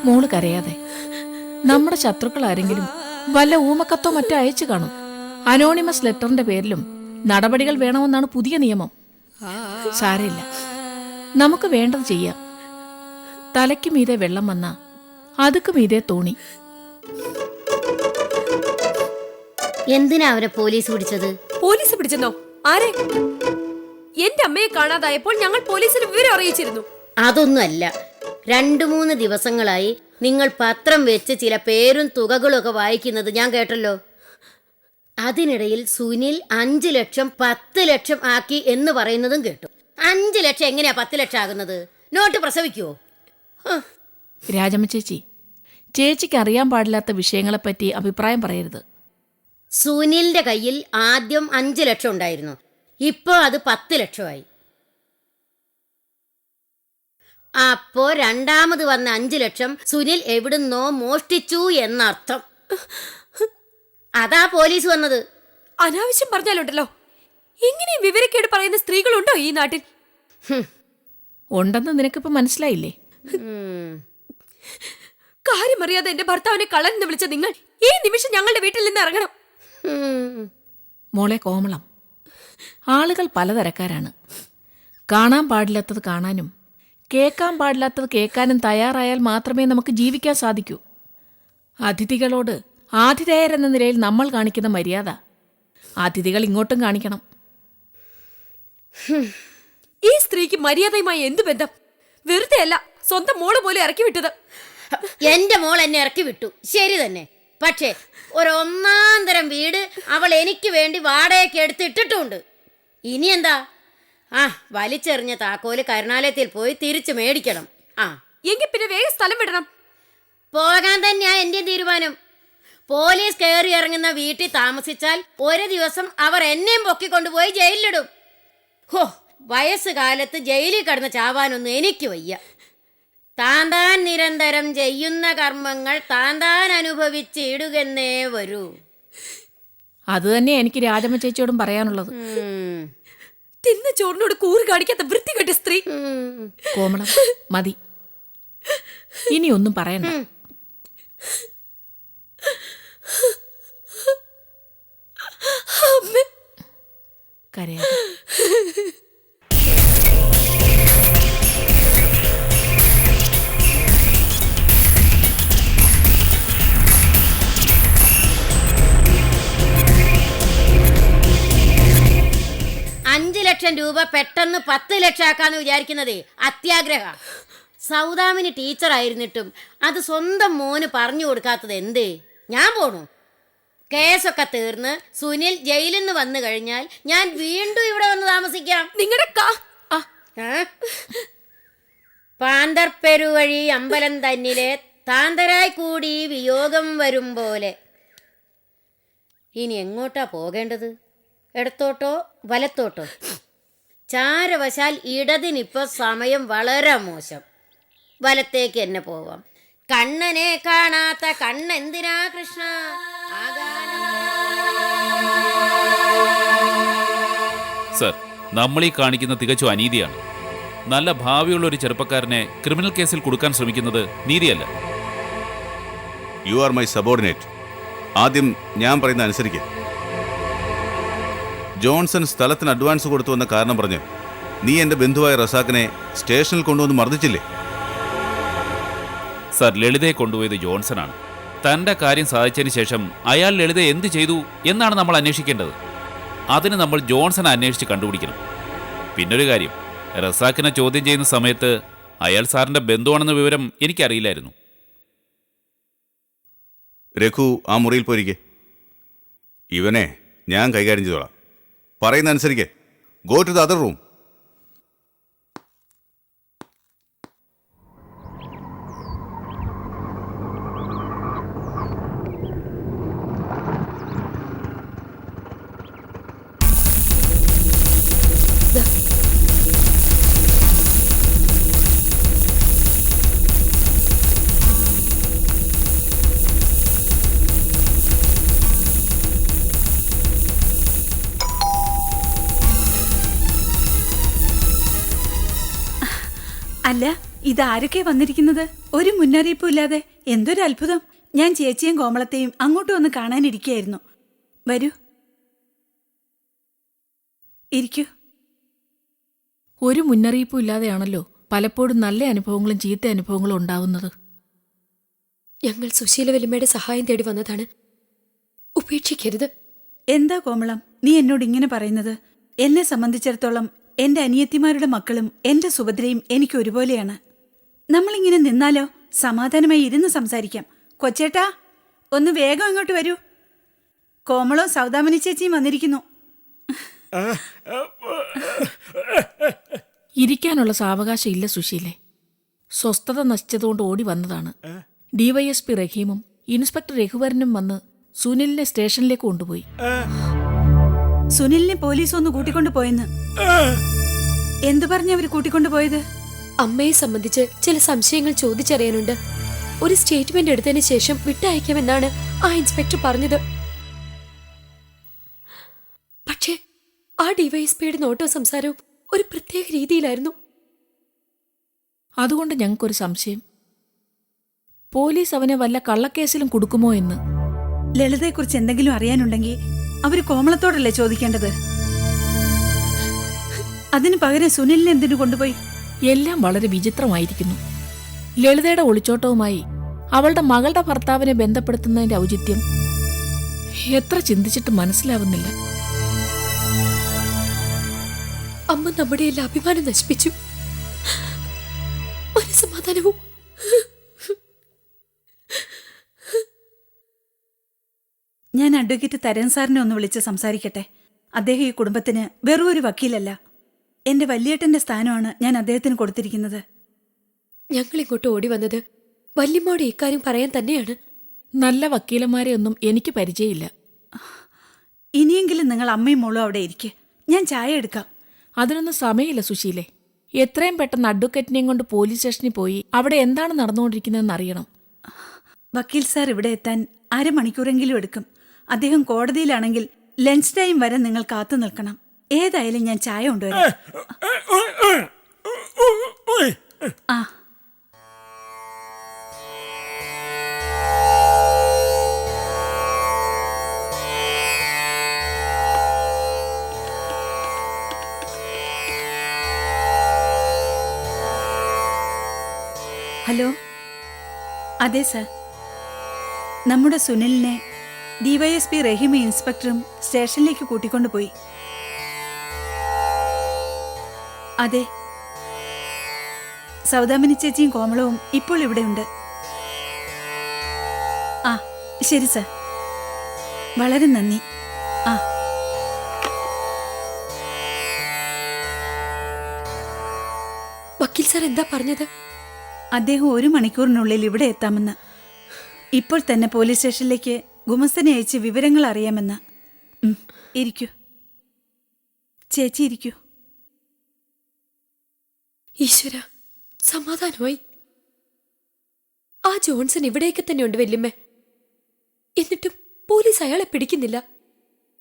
മോള് കരയാതെ. നമ്മുടെ ശത്രുക്കൾ ആരെങ്കിലും വല്ല ഊമക്കത്തോ മറ്റോ അയച്ചു കാണും. അനോണിമസ് ലെറ്ററിന്റെ പേരിലും നടപടികൾ വേണമെന്നാണ് പുതിയ നിയമം. സാരമില്ല, നമുക്ക് വേണ്ടത് ചെയ്യാം. തലയ്ക്ക് മീതെ വെള്ളം വന്ന അതുക്ക് മീതെ തോണി. എന്തിനാ അവരെ പോലീസ് പിടിച്ചത്? പോലീസ് പിടിച്ചെന്നോ? ആരെ? എന്റെ അമ്മയെ കാണാതായപ്പോൾ ഞങ്ങൾ പോലീസിന് വിവരം അറിയിച്ചിരുന്നു. അതൊന്നുമല്ല, 2-3 ദിവസങ്ങളായി നിങ്ങൾ പത്രം വെച്ച് ചില പേരും തുകകളും ഒക്കെ വായിക്കുന്നത് ഞാൻ കേട്ടല്ലോ. അതിനിടയിൽ സുനിൽ 5 ലക്ഷം 10 ലക്ഷം ആക്കി എന്ന് പറയുന്നതും കേട്ടു. 5 ലക്ഷം എങ്ങനെയാ 10 ലക്ഷം ആകുന്നത്? നോട്ട് പ്രസവിക്കുവോ? രാജമ്മ ചേച്ചി, ചേച്ചിക്ക് അറിയാൻ പാടില്ലാത്ത വിഷയങ്ങളെപ്പറ്റി അഭിപ്രായം പറയരുത്. സുനിലിന്റെ കയ്യിൽ ആദ്യം 5 ലക്ഷം ഉണ്ടായിരുന്നു, ഇപ്പോ അത് 10 ലക്ഷമായി. അപ്പോ രണ്ടാമത് വന്ന 5 ലക്ഷം സുനിൽ എവിടുന്നോ മോഷ്ടിച്ചു എന്നർത്ഥം. അതാ പോലീസ് വന്നത്. അനാവശ്യം പറഞ്ഞാലുണ്ടല്ലോ. ഇങ്ങനെയും വിവരക്കേട് പറയുന്ന സ്ത്രീകളുണ്ടോ ഈ നാട്ടിൽ? ഉണ്ടെന്ന് നിനക്കിപ്പോ മനസ്സിലായില്ലേ? കാര്യമറിയാതെ എന്റെ ഭർത്താവിനെ കള്ളനെന്ന് വിളിച്ച നിങ്ങൾ ഈ നിമിഷം ഞങ്ങളുടെ വീട്ടിൽ നിന്ന് ഇറങ്ങണം. മോളെ കോമളം, ആളുകൾ പലതരക്കാരാണ്. കാണാൻ പാടില്ലാത്തത് കാണാനും കേൾക്കാൻ പാടില്ലാത്തത് കേൾക്കാനും തയ്യാറായാൽ മാത്രമേ നമുക്ക് ജീവിക്കാൻ സാധിക്കൂ. അതിഥികളോട് ആതിഥേയരെന്ന നിലയിൽ നമ്മൾ കാണിക്കുന്ന മര്യാദ അതിഥികൾ ഇങ്ങോട്ടും കാണിക്കണം. ഈ സ്ത്രീക്ക് മര്യാദയുമായി എന്തു ബന്ധം? വെറുതെ അല്ല സ്വന്തം മോള് പോലും ഇറക്കി വിട്ടത്. എന്റെ മോൾ എന്നെ ഇറക്കി വിട്ടു, ശരി തന്നെ. പക്ഷേ ഒരു 1-ാം തരം വീട് അവൾ എനിക്ക് വേണ്ടി വാടകയ്ക്ക് എടുത്തിട്ടിട്ടുണ്ട്. ഇനി എന്താ? വലിച്ചെറിഞ്ഞ താക്കോല് കരുണാലയത്തിൽ പോയി തിരിച്ചു മേടിക്കണം. എങ്കിൽ പിന്നെ വേഗം സ്ഥലം വിടണം. പോകാൻ തന്നെയാ എന്റെ തീരുമാനം. പോലീസ് കയറി ഇറങ്ങുന്ന വീട്ടിൽ താമസിച്ചാൽ ഒരു ദിവസം അവർ എന്നെയും പൊക്കിക്കൊണ്ടുപോയി ജയിലിലിടും. വയസ്സുകാലത്ത് ജയിലിൽ കിടന്ന് ചാവാനൊന്നും എനിക്ക് വയ്യ. താൻ നിരന്തരം ചെയ്യുന്ന കർമ്മങ്ങൾ താൻ അനുഭവിച്ചിടുകെന്നേ വരൂ. അത് തന്നെ എനിക്ക് രാജമ്മ ചേച്ചിയോടും പറയാനുള്ളത്. തിന്ന ചോറിനോട് കൂറ് കാണിക്കാത്ത വൃത്തികെട്ട സ്ത്രീ. കോമളം, മതി, ഇനി ഒന്നും പറയണ്ട. കരയാതെ. രൂപ പെട്ടെന്ന് 10 ലക്ഷം ആക്കാന്ന് വിചാരിക്കുന്നതേ അത്യാഗ്രഹ. സൗദാമിനി ടീച്ചറായിരുന്നിട്ടും അത് സ്വന്തം മോന് പറഞ്ഞു കൊടുക്കാത്തത് എന്തേ? ഞാൻ പോണു. കേസൊക്കെ തീർന്ന് സുനിൽ ജയിലിൽ നിന്ന് വന്നു കഴിഞ്ഞാൽ ഞാൻ വീണ്ടും ഇവിടെ വന്ന് താമസിക്കാം. നിങ്ങളുടെ പാന്തർപ്പെരുവഴി അമ്പലം തന്നിലെ താന്തരായി കൂടി വിയോഗം വരും പോലെ. ഇനി എങ്ങോട്ടാ പോകേണ്ടത്? ഇടത്തോട്ടോ വലത്തോട്ടോ? ചാരവശാൽ ഇടതിനിപ്പോ സമയം വളരെ മോശം. വലത്തേക്ക് തന്നെ പോവാം. കണ്ണനെ കാണാത്ത കണ്ണെന്തിനാ കൃഷ്ണ? സർ, നമ്മൾ ഈ കാണിക്കുന്ന തികച്ചും അനീതിയാണ്. നല്ല ഭാവിയുള്ള ഒരു ചെറുപ്പക്കാരനെ ക്രിമിനൽ കേസിൽ കൊടുക്കാൻ ശ്രമിക്കുന്നത് നീതിയല്ല. You are my subordinate. ആദ്യം ഞാൻ പറയുന്ന അനുസരിക്കുക. ജോൺസൺ സ്ഥലത്തിന് അഡ്വാൻസ് കൊടുത്തു എന്ന കാരണം പറഞ്ഞ് നീ എൻ്റെ ബന്ധുവായ റസാക്കിനെ സ്റ്റേഷനിൽ കൊണ്ടുവന്ന് മർദ്ദിച്ചില്ലേ? സർ, ലളിതയെ കൊണ്ടുപോയത് ജോൺസനാണ്. തൻ്റെ കാര്യം സാധിച്ചതിന് ശേഷം അയാൾ ലളിത എന്ത് ചെയ്തു എന്നാണ് നമ്മൾ അന്വേഷിക്കേണ്ടത്. അതിന് നമ്മൾ ജോൺസനെ അന്വേഷിച്ച് കണ്ടുപിടിക്കണം. പിന്നൊരു കാര്യം, റസാക്കിനെ ചോദ്യം ചെയ്യുന്ന സമയത്ത് അയാൾ സാറിൻ്റെ ബന്ധുവാണെന്ന വിവരം എനിക്കറിയില്ലായിരുന്നു. രഘു, ആ മുറിയിൽ പോയിരിക്കെ. ഇവനെ ഞാൻ കൈകാര്യം ചെയ്തോളാം. പറയുന്ന അനുസരിക്ക്. Go to the other room. അല്ല, ഇതാരൊക്കെ വന്നിരിക്കുന്നത്? ഒരു മുന്നറിയിപ്പും ഇല്ലാതെ. എന്തൊരു അത്ഭുതം. ഞാൻ ചേച്ചിയും കോമളത്തെയും അങ്ങോട്ടും ഒന്ന് കാണാനിരിക്കുകയായിരുന്നു. വരൂ, ഇരിക്കൂ. ഒരു മുന്നറിയിപ്പും ഇല്ലാതെയാണല്ലോ പലപ്പോഴും നല്ല അനുഭവങ്ങളും ചീത്ത അനുഭവങ്ങളും ഉണ്ടാവുന്നത്. ഞങ്ങൾ സുശീല വലിമയുടെ സഹായം തേടി വന്നതാണ്. ഉപേക്ഷിക്കരുത്. എന്താ കോമളം നീ എന്നോട് ഇങ്ങനെ പറയുന്നത്? എന്നെ സംബന്ധിച്ചിടത്തോളം എന്റെ അനിയത്തിമാരുടെ മക്കളും എന്റെ സുഭദ്രയും എനിക്ക് ഒരുപോലെയാണ്. നമ്മളിങ്ങനെ നിന്നാലോ? സമാധാനമായി ഇരുന്ന് സംസാരിക്കാം. കൊച്ചേട്ടാ, ഒന്ന് വേഗം ഇങ്ങോട്ട് വരൂ. കോമളവും സൗദാമിനി ചേച്ചിയും വന്നിരിക്കുന്നു. ഇരിക്കാനുള്ള സാവകാശം ഇല്ല സുശീലെ. സ്വസ്ഥത നശിച്ചതുകൊണ്ട് ഓടി വന്നതാണ്. ഡിവൈഎസ്പി റഹീമും ഇൻസ്പെക്ടർ രഘുവരനും വന്ന് സുനിലിനെ സ്റ്റേഷനിലേക്ക് കൊണ്ടുപോയി. സുനിലിനെ പോലീസ് ഒന്ന് കൂട്ടിക്കൊണ്ടു പോയെന്ന്. എന്തു പറഞ്ഞവര് കൂട്ടിക്കൊണ്ടുപോയത്? അമ്മയെ സംബന്ധിച്ച് ചില സംശയങ്ങൾ ചോദിച്ചറിയാനുണ്ട്. ഒരു സ്റ്റേറ്റ്മെന്റ് എടുത്തതിന് ശേഷം വിട്ടയക്കാമെന്നാണ് ആ ഇൻസ്പെക്ടർ പറഞ്ഞത്. പക്ഷേ ആ ഡിവൈഎസ്പിയുടെ നോട്ടോ സംസാരവും ഒരു പ്രത്യേക രീതിയിലായിരുന്നു. അതുകൊണ്ട് ഞങ്ങൾക്കൊരു സംശയം. പോലീസ് അവനെ വല്ല കള്ളക്കേസിലും കൊടുക്കുമോ എന്ന്. ലളിതയെക്കുറിച്ച് എന്തെങ്കിലും അറിയാനുണ്ടെങ്കിൽ അവര് കോമളത്തോടല്ലേ ചോദിക്കേണ്ടത്? അതിനു പകരം സുനിലിനെ എന്തിനു കൊണ്ടുപോയി? എല്ലാം വളരെ വിചിത്രമായിരിക്കുന്നു. ലളിതയുടെ ഒളിച്ചോട്ടവുമായി അവളുടെ മകളുടെ ഭർത്താവിനെ ബന്ധപ്പെടുത്തുന്നതിന്റെ ഔചിത്യം എത്ര ചിന്തിച്ചിട്ട് മനസ്സിലാവുന്നില്ല. അമ്മ നമ്മുടെ എല്ലാ അഭിമാനം നശിപ്പിച്ചു. മനസ്സമാധാനവും. ഞാൻ അഡ്വക്കേറ്റ് തരൻ സാറിനെ ഒന്ന് വിളിച്ച് സംസാരിക്കട്ടെ. അദ്ദേഹം ഈ കുടുംബത്തിന് വെറും ഒരു വക്കീലല്ല. എന്റെ വല്യേട്ടന്റെ സ്ഥാനമാണ് ഞാൻ അദ്ദേഹത്തിന് കൊടുത്തിരിക്കുന്നത്. ഞങ്ങൾ ഇങ്ങോട്ട് ഓടി വന്നത് വല്യമ്മോട് ഇക്കാര്യം പറയാൻ തന്നെയാണ്. നല്ല വക്കീലന്മാരെ ഒന്നും എനിക്ക് പരിചയമില്ല. ഇനിയെങ്കിലും നിങ്ങൾ അമ്മയും മോളും അവിടെ ഇരിക്കെ. ഞാൻ ചായ എടുക്കാം. അതിനൊന്നും സമയമില്ല സുശീലെ. എത്രയും പെട്ടെന്ന് അഡ്വക്കേറ്റിനെയും കൊണ്ട് പോലീസ് സ്റ്റേഷനിൽ പോയി അവിടെ എന്താണ് നടന്നുകൊണ്ടിരിക്കുന്നതെന്ന് അറിയണം. വക്കീൽ സാർ ഇവിടെ എത്താൻ അരമണിക്കൂറെങ്കിലും എടുക്കും. അദ്ദേഹം കോടതിയിലാണെങ്കിൽ ലഞ്ച് ടൈം വരെ നിങ്ങൾ കാത്തു നിൽക്കണം. ഏതായാലും ഞാൻ ചായ കൊണ്ടുവരാം. ആ, ഹലോ. അതെ സർ, നമ്മുടെ സുനിലിനെ ഡിവൈഎസ്പി റഹീം ഇൻസ്പെക്ടറും സ്റ്റേഷനിലേക്ക് കൂട്ടിക്കൊണ്ടുപോയി. അതെ, സൗദാമിനി ചേച്ചിയും കോമളവും ഇപ്പോൾ ഇവിടെയുണ്ട്. ആ, ശരി സർ, വളരെ നന്ദി. ആ, വക്കീൽ സാർ എന്താ പറഞ്ഞത്? അദ്ദേഹം 1 മണിക്കൂറിനുള്ളിൽ ഇവിടെ എത്താമെന്ന്. ഇപ്പോൾ തന്നെ പോലീസ് സ്റ്റേഷനിലേക്ക് ഗുമസ്തനെ അയച്ച് വിവരങ്ങൾ അറിയാമെന്ന്. ഇരിക്കൂ ചേച്ചി, ഇരിക്കൂ. ഈശ്വര, സമാധാനമായി. ആ ജോൺസൺ ഇവിടേക്ക് തന്നെ ഉണ്ട് വല്യമ്മേ. എന്നിട്ടും പോലീസ് അയാളെ പിടിക്കുന്നില്ല.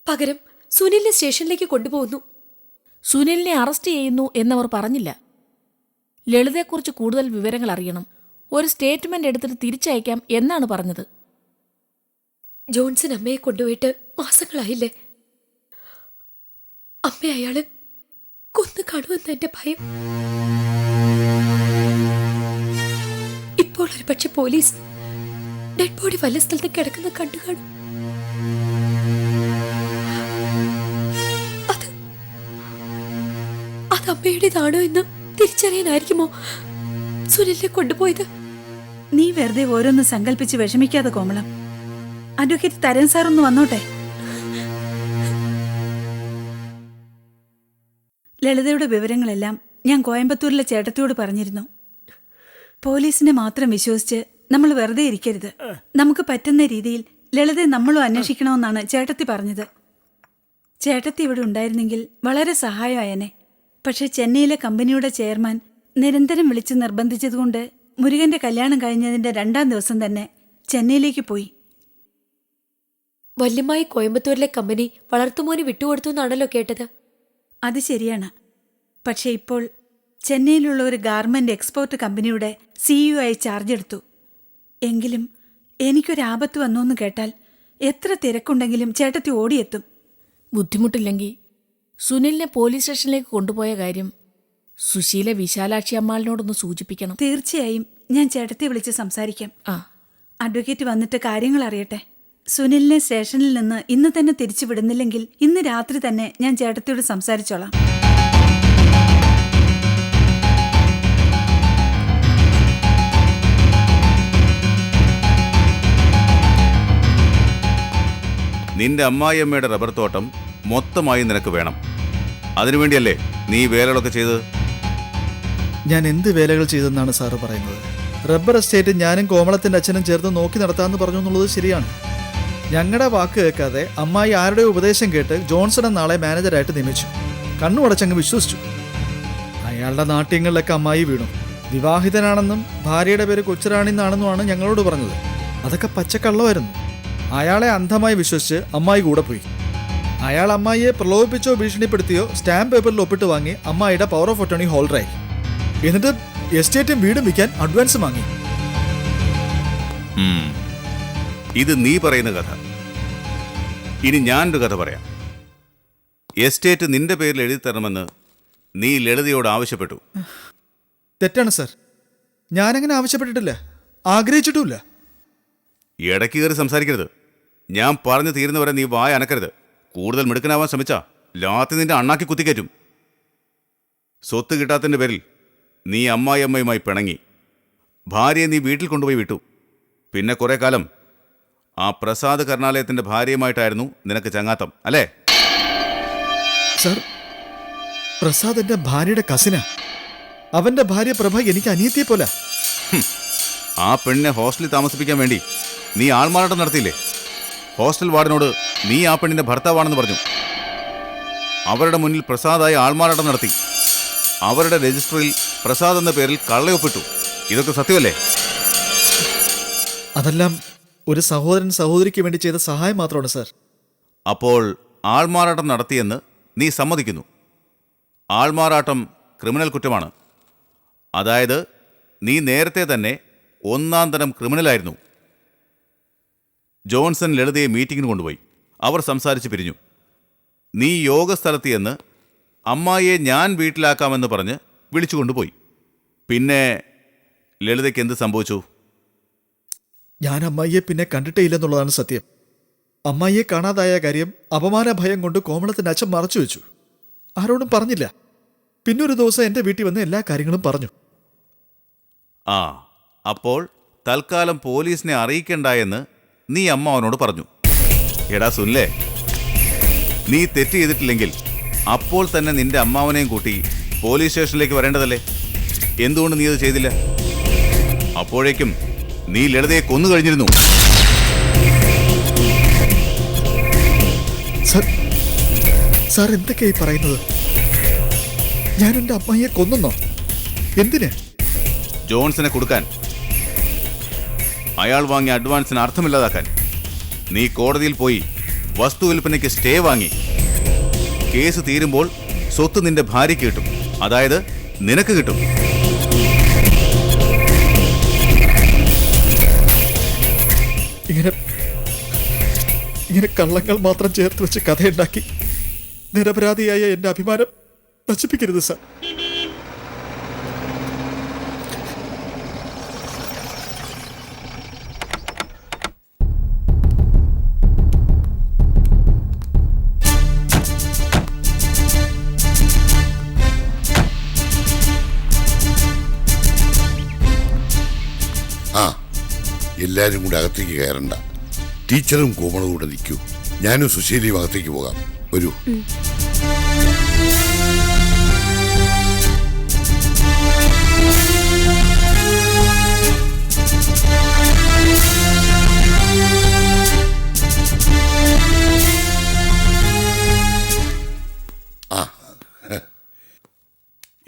പകരം സുനിലിനെ സ്റ്റേഷനിലേക്ക് കൊണ്ടുപോകുന്നു. സുനിലിനെ അറസ്റ്റ് ചെയ്യുന്നു എന്നവർ പറഞ്ഞില്ല. ലളിതയെക്കുറിച്ച് കൂടുതൽ വിവരങ്ങൾ അറിയണം. ഒരു സ്റ്റേറ്റ്മെന്റ് എടുത്തിട്ട് തിരിച്ചയക്കാം എന്നാണ് പറഞ്ഞത്. ജോൺസൺ അമ്മയെ കൊണ്ടുപോയിട്ട് മാസങ്ങളായില്ലേ? അമ്മ അയാള് കൊന്നു കാണുമെന്ന് എന്റെ ഭയം. ഇപ്പോൾ ഒരു പക്ഷെ പോലീസ് ഡെഡ് ബോഡി വല്ല സ്ഥലത്ത് കിടക്കുന്ന കണ്ടു കാണും. അത് അമ്മയുടേതാണോ എന്ന് തിരിച്ചറിയാനായിരിക്കുമോ സുനിലിനെ കൊണ്ടുപോയത്? നീ വെറുതെ ഓരോന്ന് സങ്കല്പിച്ച് വിഷമിക്കാതെ കോമളം. അഡ്വക്കേറ്റ് തരൻ സാർ ഒന്ന് വന്നോട്ടെ. ലളിതയുടെ വിവരങ്ങളെല്ലാം ഞാൻ കോയമ്പത്തൂരിലെ ചേട്ടത്തിയോട് പറഞ്ഞിരുന്നു. പോലീസിനെ മാത്രം വിശ്വസിച്ച് നമ്മൾ വെറുതെ ഇരിക്കരുത്. നമുക്ക് പറ്റുന്ന രീതിയിൽ ലളിതയെ നമ്മളും അന്വേഷിക്കണമെന്നാണ് ചേട്ടത്തി പറഞ്ഞത്. ചേട്ടത്തി ഇവിടെ ഉണ്ടായിരുന്നെങ്കിൽ വളരെ സഹായമായനെ. പക്ഷെ ചെന്നൈയിലെ കമ്പനിയുടെ ചെയർമാൻ നിരന്തരം വിളിച്ച് നിർബന്ധിച്ചതുകൊണ്ട് മുരുകന്റെ കല്യാണം കഴിഞ്ഞതിന്റെ 2-ാം ദിവസം തന്നെ ചെന്നൈയിലേക്ക് പോയി. വല്യമായി കോയമ്പത്തൂരിലെ കമ്പനി വളർത്തുമോന് വിട്ടുകൊടുത്തു എന്നാണല്ലോ കേട്ടത്. അത് ശരിയാണ്. പക്ഷെ ഇപ്പോൾ ചെന്നൈയിലുള്ള ഒരു ഗാർമെന്റ് എക്സ്പോർട്ട് കമ്പനിയുടെ CEO ആയി ചാർജ് എടുത്തു. എങ്കിലും എനിക്കൊരാപത്ത് വന്നു എന്ന് കേട്ടാൽ എത്ര തിരക്കുണ്ടെങ്കിലും ചേട്ടത്തി ഓടിയെത്തും. ബുദ്ധിമുട്ടില്ലെങ്കിൽ സുനിലിനെ പോലീസ് സ്റ്റേഷനിലേക്ക് കൊണ്ടുപോയ കാര്യം സുശീല വിശാലാക്ഷി അമ്മാളിനോടൊന്ന് സൂചിപ്പിക്കണം. തീർച്ചയായും ഞാൻ ചേട്ടത്തെ വിളിച്ച് സംസാരിക്കാം. ആ അഡ്വക്കേറ്റ് വന്നിട്ട് കാര്യങ്ങൾ അറിയട്ടെ. സുനിലിനെ സ്റ്റേഷനിൽ നിന്ന് ഇന്ന് തന്നെ തിരിച്ചു വിടുന്നില്ലെങ്കിൽ ഇന്ന് രാത്രി തന്നെ ഞാൻ ചേട്ടത്തിയോട് സംസാരിച്ചോളാം. നിന്റെ അമ്മായിയമ്മയുടെ റബ്ബർ തോട്ടം മൊത്തമായി നിനക്ക് വേണം. അതിനുവേണ്ടിയല്ലേ നീ വേലകളൊക്കെ ചെയ്തത്? ഞാൻ എന്ത് വേലകൾ ചെയ്തെന്നാണ് സാറ് പറയുന്നത്? റബ്ബർ എസ്റ്റേറ്റ് ഞാനും കോമളത്തിൻ്റെ അച്ഛനും ചേർത്ത് നോക്കി നടത്താമെന്ന് പറഞ്ഞു എന്നുള്ളത് ശരിയാണ്. ഞങ്ങളുടെ വാക്ക് കേൾക്കാതെ അമ്മായി ആരുടെ ഉപദേശം കേട്ട് ജോൺസൺ നാളെ മാനേജരായിട്ട് നിയമിച്ചു. കണ്ണുടച്ചങ്ങ് വിശ്വസിച്ചു. അയാളുടെ നാട്യങ്ങളിലൊക്കെ അമ്മായി വീണു. വിവാഹിതനാണെന്നും ഭാര്യയുടെ പേര് കൊച്ചുറാണി എന്നാണെന്നുമാണ് ഞങ്ങളോട് പറഞ്ഞത്. അതൊക്കെ പച്ചക്കള്ളമായിരുന്നു. അയാളെ അന്ധമായി വിശ്വസിച്ച് അമ്മായി കൂടെ പോയി. അയാൾ അമ്മായിയെ പ്രലോഭിപ്പിച്ചോ ഭീഷണിപ്പെടുത്തിയോ സ്റ്റാമ്പ് പേപ്പറിൽ ഒപ്പിട്ട് വാങ്ങി അമ്മായിയുടെ പവർ ഓഫ് അറ്റോർണി ഹോൾഡറായി. എന്നിട്ട് എസ്റ്റേറ്റും വീടും വിൽക്കാൻ അഡ്വാൻസ് വാങ്ങി. ഇത് നീ പറയുന്ന കഥ. ഇനി ഞാനൊരു കഥ പറയാം. എസ്റ്റേറ്റ് നിന്റെ പേരിൽ എഴുതി തരണമെന്ന് നീ ലളിതയോട് ആവശ്യപ്പെട്ടു. തെറ്റാണ് സാർ. ഞാനങ്ങനെ ആവശ്യപ്പെട്ടിട്ടില്ല, ആഗ്രഹിച്ചിട്ടുമില്ല. ഇടയ്ക്ക് കയറി സംസാരിക്കരുത്. ഞാൻ പറഞ്ഞു തീരുന്നവരെ നീ വായ അനക്കരുത്. കൂടുതൽ മിടുക്കനാവാൻ ശ്രമിച്ചാ ലാത്തി നിന്റെ അണ്ണാക്കി കുത്തിക്കയറ്റും. സ്വത്ത് കിട്ടാത്തതിൻ്റെ പേരിൽ നീ അമ്മായിയമ്മയുമായി പിണങ്ങി. ഭാര്യയെ നീ വീട്ടിൽ കൊണ്ടുപോയി വിട്ടു. പിന്നെ കുറേ കാലം ആ പ്രസാദ് കരുണാലയത്തിൻ്റെ ഭാര്യയുമായിട്ടായിരുന്നു നിനക്ക് ചങ്ങാത്തം, അല്ലേ? സാർ, പ്രസാദ് എൻ്റെ ഭാര്യയുടെ കസിനാ. അവൻ്റെ ഭാര്യ പ്രഭ എനിക്ക് അനിയത്തിയെ പോലെ. ആ പെണ്ണിനെ ഹോസ്റ്റലിൽ താമസിപ്പിക്കാൻ വേണ്ടി നീ ആൾമാറാട്ടം നടത്തിയില്ലേ? ഹോസ്റ്റൽ വാർഡനോട് നീ ആ പെണ്ണിൻ്റെ ഭർത്താവാണെന്ന് പറഞ്ഞു. അവരുടെ മുന്നിൽ പ്രസാദായി ആൾമാറാട്ടം നടത്തി. അവരുടെ രജിസ്റ്ററിൽ പ്രസാദ് എന്ന പേരിൽ കള്ളയൊപ്പിട്ടു. ഇതൊക്കെ സത്യമല്ലേ? അതെല്ലാം ഒരു സഹോദരൻ സഹോദരിക്ക് വേണ്ടി ചെയ്ത സഹായം മാത്രമാണ് സാർ. അപ്പോൾ ആൾമാറാട്ടം നടത്തിയെന്ന് നീ സമ്മതിക്കുന്നു. ആൾമാറാട്ടം ക്രിമിനൽ കുറ്റമാണ്. അതായത് നീ നേരത്തെ തന്നെ ഒന്നാം തരം ക്രിമിനലായിരുന്നു. ജോൺസൺ ലളിതയെ മീറ്റിങ്ങിന് കൊണ്ടുപോയി. അവർ സംസാരിച്ച് പിരിഞ്ഞു. നീ യോഗസ്ഥലത്ത് എന്ന് അമ്മായിയെ ഞാൻ വീട്ടിലാക്കാമെന്ന് പറഞ്ഞ് വിളിച്ചുകൊണ്ടുപോയി. പിന്നെ ലളിതയ്ക്ക് എന്ത് സംഭവിച്ചു? ഞാൻ അമ്മായിയെ പിന്നെ കണ്ടിട്ടേ ഇല്ലെന്നുള്ളതാണ് സത്യം. അമ്മായിയെ കാണാതായ കാര്യം അപമാന ഭയം കൊണ്ട് കോമളത്തിൻ്റെ അച്ഛൻ മറച്ചു വെച്ചു. ആരോടും പറഞ്ഞില്ല. പിന്നൊരു ദിവസം എൻ്റെ വീട്ടിൽ വന്ന് എല്ലാ കാര്യങ്ങളും പറഞ്ഞു. ആ, അപ്പോൾ തൽക്കാലം പോലീസിനെ അറിയിക്കണ്ട എന്ന് നീ അമ്മ അവനോട് പറഞ്ഞു. എടാ സുനിലേ, നീ തെറ്റ് ചെയ്തിട്ടില്ലെങ്കിൽ അപ്പോൾ തന്നെ നിന്റെ അമ്മാവനെയും കൂട്ടി പോലീസ് സ്റ്റേഷനിലേക്ക് വരേണ്ടതല്ലേ? എന്തുകൊണ്ട് നീ അത് ചെയ്തില്ല? അപ്പോഴേക്കും നീ ലളിതയെ കൊന്നു കഴിഞ്ഞിരുന്നു. സാർ എന്തൊക്കെയായി പറയുന്നത്? ഞാൻ എൻ്റെ അമ്മായിയെ കൊന്നോ? എന്തിന്? ജോൺസനെ കൊടുക്കാൻ. അയാൾ വാങ്ങിയ അഡ്വാൻസിന് അർത്ഥമില്ലാതാക്കാൻ. നീ കോടതിയിൽ പോയി വസ്തു വിൽപ്പനയ്ക്ക് സ്റ്റേ വാങ്ങി. കേസ് തീരുമ്പോൾ സ്വത്ത് നിന്റെ ഭാര്യയ്ക്ക് കിട്ടും. അതായത് നിനക്ക് കിട്ടും. ഇങ്ങനെ കള്ളങ്ങൾ മാത്രം ചേർത്ത് വെച്ച് കഥയുണ്ടാക്കി നിരപരാധിയായ എൻ്റെ അഭിമാനം നശിപ്പിക്കരുത് സാർ. എല്ലാവരും കൂടെ അകത്തേക്ക് കയറണ്ട. ടീച്ചറും കോമളും കൂടെ നിൽക്കൂ. ഞാനും സുശീലയും അകത്തേക്ക് പോകാം. വരൂ.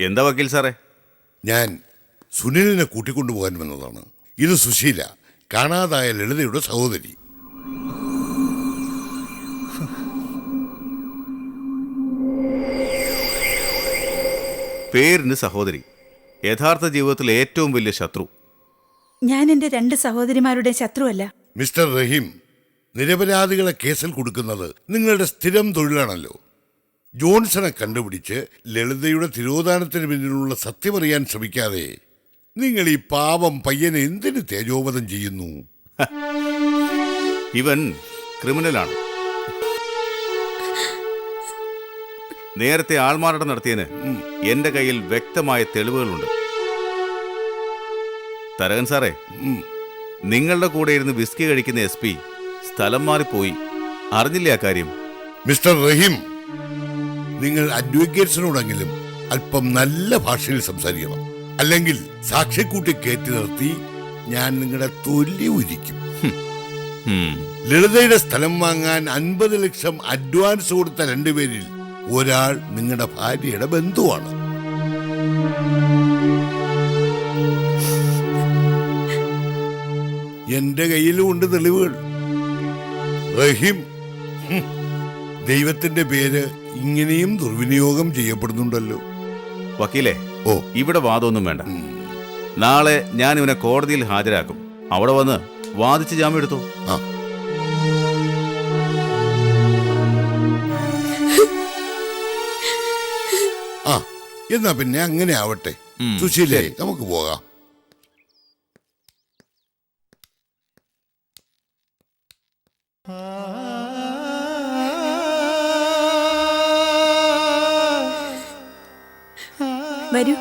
എന്താ വക്കീൽ സാറേ? ഞാൻ സുനിലിനെ കൂട്ടിക്കൊണ്ടുപോകാൻ വന്നതാണ്. ഇത് സുശീല, കാണാതായ ലളിതയുടെ സഹോദരി. പേരിന് സഹോദരി, യഥാർത്ഥ ജീവിതത്തിൽ ഏറ്റവും വലിയ ശത്രു. ഞാൻ എൻ്റെ 2 സഹോദരിമാരുടെ ശത്രുവല്ല. മിസ്റ്റർ റഹീം, നിരപരാധികളെ കേസിൽ കൊടുക്കുന്നത് നിങ്ങളുടെ സ്ഥിരം തൊഴിലാണല്ലോ. ജോൺസനെ കണ്ടുപിടിച്ച് ലളിതയുടെ തിരോധാനത്തിന് പിന്നിലുള്ള സത്യമറിയാൻ ശ്രമിക്കാതെ നിങ്ങൾ ഈ പാവം പയ്യനെ എന്തിന് തേജോവധം ചെയ്യുന്നു? ഇവൻ ക്രിമിനലാണ്. നേരത്തെ ആൾമാറാട്ടം നടത്തിയതിന് എന്റെ കയ്യിൽ വ്യക്തമായ തെളിവുകളുണ്ട്. തരകൻ സാറേ, നിങ്ങളുടെ കൂടെ ഇരുന്ന് വിസ്കി കഴിക്കുന്ന SP സ്ഥലം മാറിപ്പോയി. അറിഞ്ഞില്ലേ ആ കാര്യം? മിസ്റ്റർ റഹീം, നിങ്ങൾ അഡ്വക്കേറ്റ്സിനോടെങ്കിലും അല്പം നല്ല ഭാഷയിൽ സംസാരിക്കണം. അല്ലെങ്കിൽ സാക്ഷിക്കൂട്ടി കയറ്റി നിർത്തി ഞാൻ നിങ്ങളുടെ തൊല്ലി ഉരിക്കും. ലളിതയുടെ സ്ഥലം വാങ്ങാൻ 50 ലക്ഷം അഡ്വാൻസ് കൊടുത്ത 2 പേരിൽ ഒരാൾ നിങ്ങളുടെ ഭാര്യയുടെ ബന്ധുവാണ്. എന്റെ കയ്യിലുമുണ്ട് തെളിവുകൾ. റഹീം, ദൈവത്തിന്റെ പേര് ഇങ്ങനെയും ദുർവിനിയോഗം ചെയ്യപ്പെടുന്നുണ്ടല്ലോ. വക്കീലേ, ഓ, ഇവിടെ വാദമൊന്നും വേണ്ട. നാളെ ഞാൻ ഇവനെ കോടതിയിൽ ഹാജരാക്കും. അവിടെ വന്ന് വാദിച്ച് ജാമ്യം എടുത്തോ. ആ, ആ, എന്നാ പിന്നെ അങ്ങനെ ആവട്ടെ. സുശീലേ, നമുക്ക് പോകാം. വരൂ.